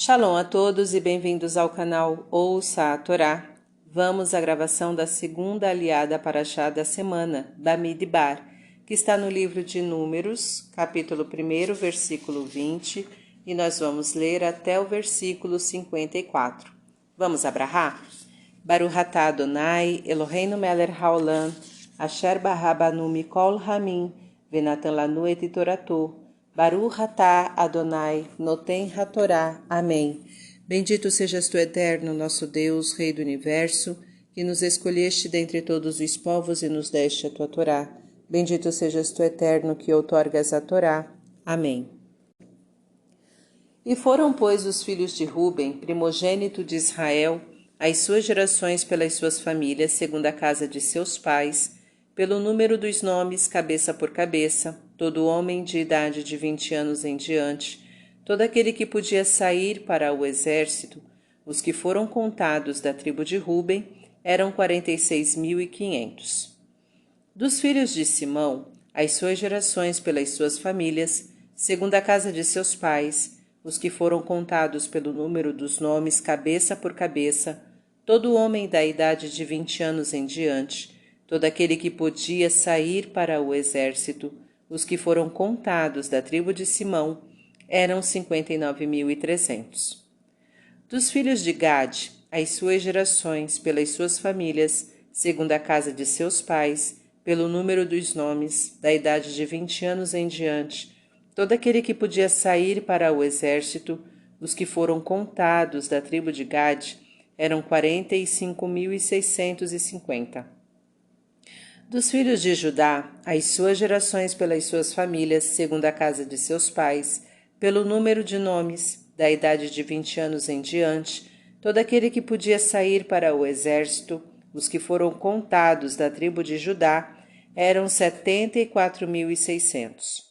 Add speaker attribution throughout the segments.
Speaker 1: Shalom a todos e bem-vindos ao canal Ouça a Torá. Vamos à gravação da segunda aliada Parashá da semana, Bamidbar, que está no livro de Números, capítulo 1, versículo 20, e nós vamos ler até o versículo 54. Vamos abrahar? Baruch atah Adonai, Eloheinu melech haolam, asher bará banu mikol hamim, venatan lanu et toratou. Baruch atah Adonai, noten hatorá. Amém. Bendito sejas tu, eterno, nosso Deus, Rei do Universo, que nos escolheste dentre todos os povos e nos deste a tua Torá. Bendito sejas tu, eterno, que outorgas a Torá. Amém. E foram, pois, os filhos de Ruben, primogênito de Israel, as suas gerações pelas suas famílias, segundo a casa de seus pais, pelo número dos nomes, cabeça por cabeça, todo homem de idade de 20 anos em diante, todo aquele que podia sair para o exército, os que foram contados da tribo de Ruben, eram 46.500. Dos filhos de Simão, as suas gerações pelas suas famílias, segundo a casa de seus pais, os que foram contados pelo número dos nomes, cabeça por cabeça, todo homem da idade de 20 anos em diante, todo aquele que podia sair para o exército, os que foram contados da tribo de Simão, eram 59.300. Dos filhos de Gade, as suas gerações, pelas suas famílias, segundo a casa de seus pais, pelo número dos nomes, da idade de 20 anos em diante, todo aquele que podia sair para o exército, os que foram contados da tribo de Gade, eram 45.650. Dos filhos de Judá, as suas gerações pelas suas famílias, segundo a casa de seus pais, pelo número de nomes, da idade de 20 anos em diante, todo aquele que podia sair para o exército, os que foram contados da tribo de Judá, eram 74.600.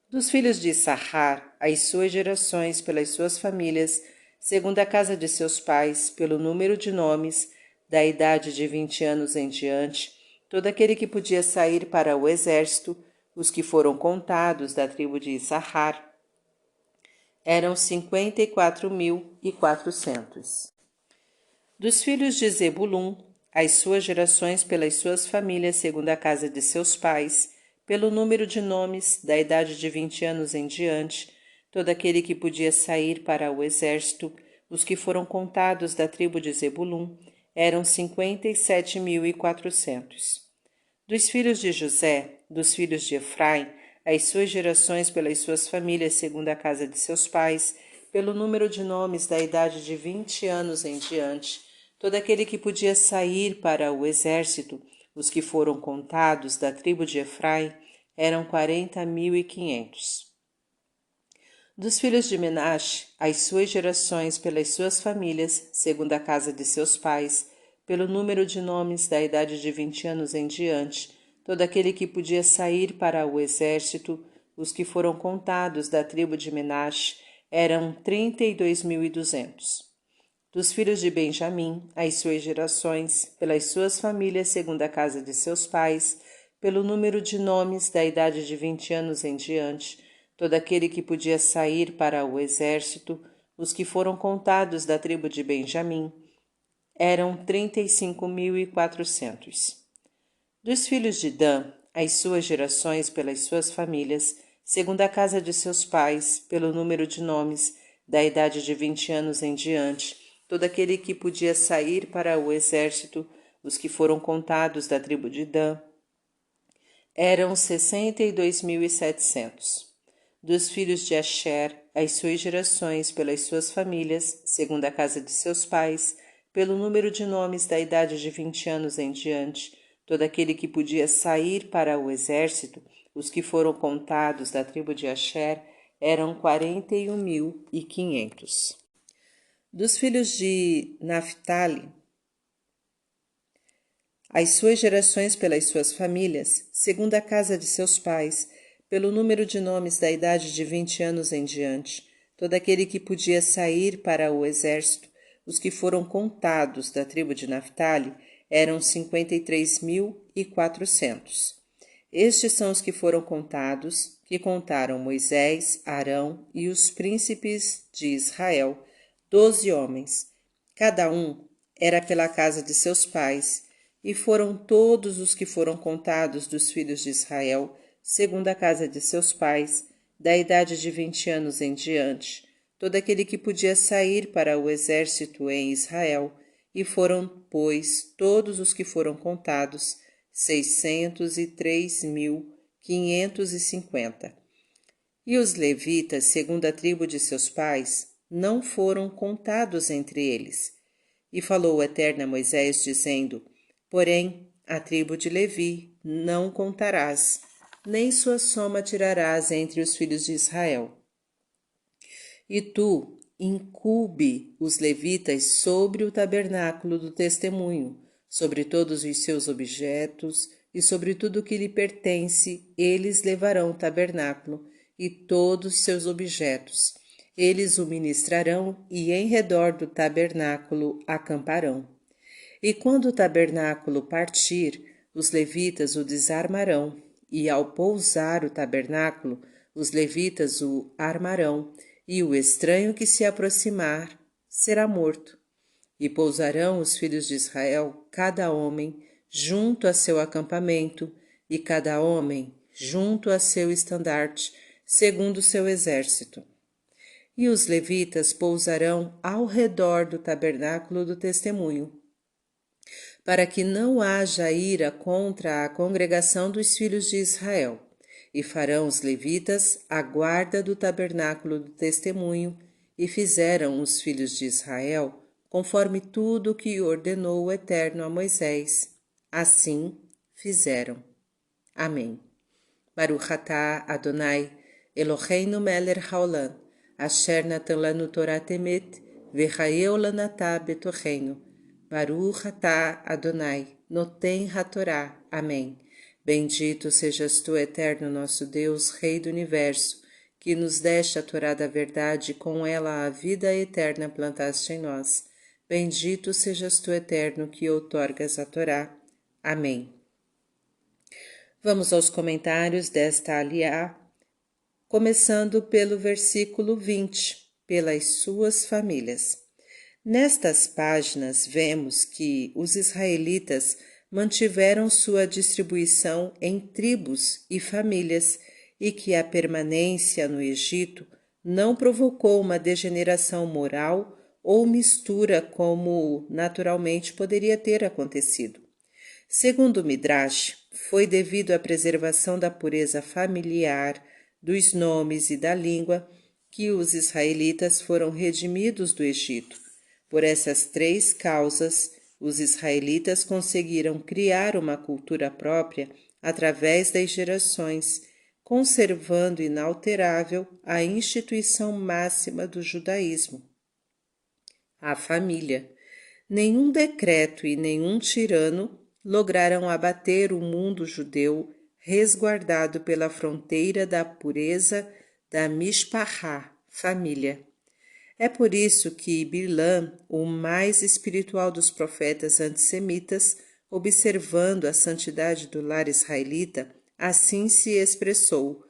Speaker 1: Dos filhos de Issachar, as suas gerações pelas suas famílias, segundo a casa de seus pais, pelo número de nomes, da idade de 20 anos em diante, todo aquele que podia sair para o exército, os que foram contados da tribo de Issachar, eram 54.400. Dos filhos de Zebulum, as suas gerações pelas suas famílias, segundo a casa de seus pais, pelo número de nomes, da idade de 20 anos em diante, todo aquele que podia sair para o exército, os que foram contados da tribo de Zebulum, eram 57.400. Dos filhos de José, dos filhos de Efraim, as suas gerações pelas suas famílias, segundo a casa de seus pais, pelo número de nomes, da idade de 20 anos em diante, todo aquele que podia sair para o exército, os que foram contados da tribo de Efraim, eram 40.500. Dos filhos de Menaxe, as suas gerações pelas suas famílias, segundo a casa de seus pais, pelo número de nomes, da idade de 20 anos em diante, todo aquele que podia sair para o exército, os que foram contados da tribo de Menaxe, eram 32.200. Dos filhos de Benjamim, as suas gerações, pelas suas famílias, segundo a casa de seus pais, pelo número de nomes, da idade de 20 anos em diante, todo aquele que podia sair para o exército, os que foram contados da tribo de Benjamim, eram 35.400. Dos filhos de Dan, as suas gerações pelas suas famílias, segundo a casa de seus pais, pelo número de nomes, da idade de 20 anos em diante, todo aquele que podia sair para o exército, os que foram contados da tribo de Dan, eram 62.700. Dos filhos de Asher, as suas gerações pelas suas famílias, segundo a casa de seus pais, pelo número de nomes, da idade de 20 anos em diante, todo aquele que podia sair para o exército, os que foram contados da tribo de Asher, eram 41.500. Dos filhos de Naphtali, as suas gerações pelas suas famílias, segundo a casa de seus pais, pelo número de nomes, da idade de 20 anos em diante, todo aquele que podia sair para o exército, os que foram contados da tribo de Naphtali, eram 53.400. Estes são os que foram contados, que contaram Moisés, Arão e os príncipes de Israel, 12 homens. Cada um era pela casa de seus pais, e foram todos os que foram contados dos filhos de Israel, segundo a casa de seus pais, da idade de 20 anos em diante, todo aquele que podia sair para o exército em Israel, e foram, pois, todos os que foram contados, 603.550. E os levitas, segundo a tribo de seus pais, não foram contados entre eles. E falou o Eterno a Moisés, dizendo: porém, a tribo de Levi não contarás, nem sua soma tirarás entre os filhos de Israel. E tu incube os levitas sobre o tabernáculo do testemunho, sobre todos os seus objetos e sobre tudo que lhe pertence, eles levarão o tabernáculo e todos os seus objetos. Eles o ministrarão e em redor do tabernáculo acamparão. E quando o tabernáculo partir, os levitas o desarmarão, e ao pousar o tabernáculo, os levitas o armarão, e o estranho que se aproximar será morto. E pousarão os filhos de Israel, cada homem, junto a seu acampamento, e cada homem junto a seu estandarte, segundo o seu exército. E os levitas pousarão ao redor do tabernáculo do testemunho, para que não haja ira contra a congregação dos filhos de Israel. E farão os levitas a guarda do tabernáculo do testemunho, e fizeram os filhos de Israel conforme tudo o que ordenou o Eterno a Moisés. Assim fizeram. Amém. Baruch atah Adonai, Eloheinu melech haolam, asher natan lanu Torah emet, v'chayeu lanatah betocheinu. Baruch atah Adonai, noten hatorá. Amém. Bendito sejas tu, Eterno nosso Deus, Rei do Universo, que nos deste a Torá da verdade e com ela a vida eterna plantaste em nós. Bendito sejas tu, Eterno, que outorgas a Torá. Amém. Vamos aos comentários desta aliá, começando pelo versículo 20, pelas suas famílias. Nestas páginas vemos que os israelitas mantiveram sua distribuição em tribos e famílias e que a permanência no Egito não provocou uma degeneração moral ou mistura como naturalmente poderia ter acontecido. Segundo o Midrash, foi devido à preservação da pureza familiar, dos nomes e da língua que os israelitas foram redimidos do Egito. Por essas três causas, os israelitas conseguiram criar uma cultura própria através das gerações, conservando inalterável a instituição máxima do judaísmo, a família. Nenhum decreto e nenhum tirano lograram abater o mundo judeu resguardado pela fronteira da pureza da Mishpachá, família. É por isso que Bilam, o mais espiritual dos profetas antissemitas, observando a santidade do lar israelita, assim se expressou: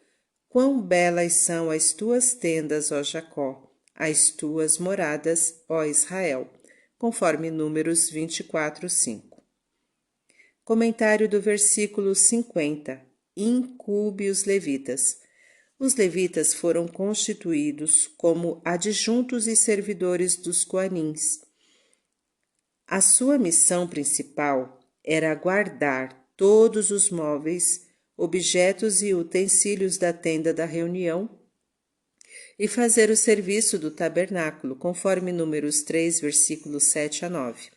Speaker 1: quão belas são as tuas tendas, ó Jacó, as tuas moradas, ó Israel, conforme Números 24:5. Comentário do versículo 50. Incube os levitas. Os levitas foram constituídos como adjuntos e servidores dos coanins. A sua missão principal era guardar todos os móveis, objetos e utensílios da tenda da reunião e fazer o serviço do tabernáculo, conforme Números 3, versículos 7 a 9.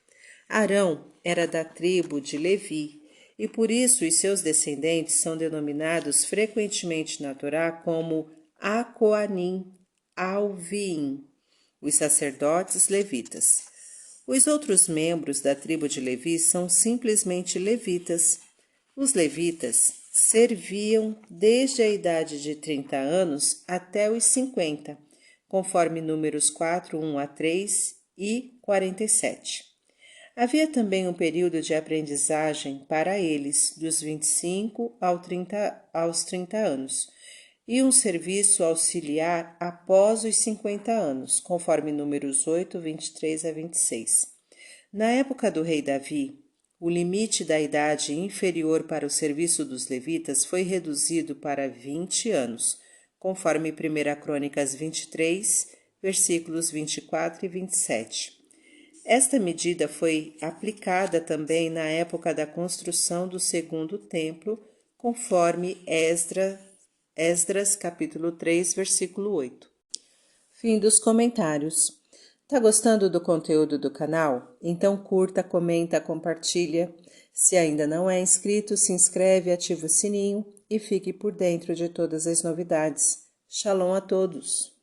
Speaker 1: Arão era da tribo de Levi, e por isso os seus descendentes são denominados frequentemente na Torá como Acoanim, Alviim, os sacerdotes levitas. Os outros membros da tribo de Levi são simplesmente levitas. Os levitas serviam desde a idade de 30 anos até os 50, conforme Números 4, 1 a 3 e 47. Havia também um período de aprendizagem para eles, dos 25 aos 30 anos, e um serviço auxiliar após os 50 anos, conforme Números 8, 23 a 26. Na época do rei Davi, o limite da idade inferior para o serviço dos levitas foi reduzido para 20 anos, conforme 1 Crônicas 23, versículos 24 e 27. Esta medida foi aplicada também na época da construção do segundo templo, conforme Esdras capítulo 3, versículo 8. Fim dos comentários. Tá gostando do conteúdo do canal? Então curta, comenta, compartilha. Se ainda não é inscrito, se inscreve, ativa o sininho e fique por dentro de todas as novidades. Shalom a todos!